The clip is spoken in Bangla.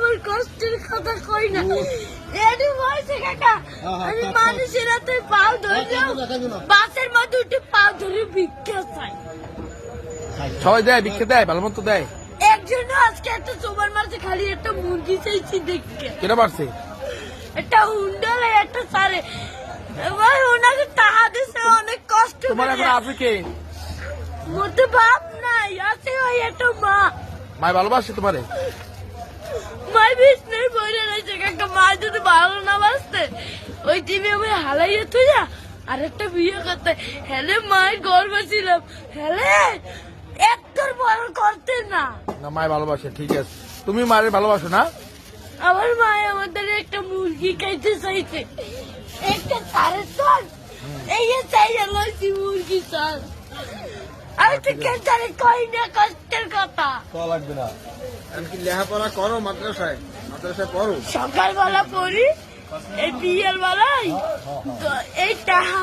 আমার কষ্টের কথা কই না এডি বলছে কাকা আমি মানুষের হাতে পাও ধরলাম বাসের মধ্যে উঠে পাও ধরে ভিক্ষা চাই সবাই দেয় ভিক্ষা দেয় ভালো মতো দেয় একজন আজকে একটা সুপার মার্কেটে খালি একটা মুরগি চাইছি দেখে কেটা পারছে একটা হুন্ডালে একটা সারে ভাই ওনাকে টাকা দিছে অনেক কষ্ট তোমার এখন আছে কে মতে বাপ নাই আছে ওই একটা মা মাই ভালোবাসে তোমারে মাই বিষ্ণুর বইরে রয়েছে কাকা মা যদি ভালো না বাসতে ওই টিভি আমি হালাইয়ে তুই আর একটা বিয়ে করতে হেলে মায়ের গর্ব ছিলাম হেলে একটার বড় করতে না না মাই ভালোবাসে ঠিক আছে তুমি মায়ের ভালোবাসো না আমার মা আমাদের একটা মুরগি খাইতে চাইছে একটা সাড়ে চল এই চাই লইছি মুরগি চল আমি তো কেন কই না কষ্টের কথা লাগবে না কি লেখাপড়া করো মাদ্রাসায় পড়ো সকালবেলা পড়ি এই বিয়ের বেলায় এই টাকা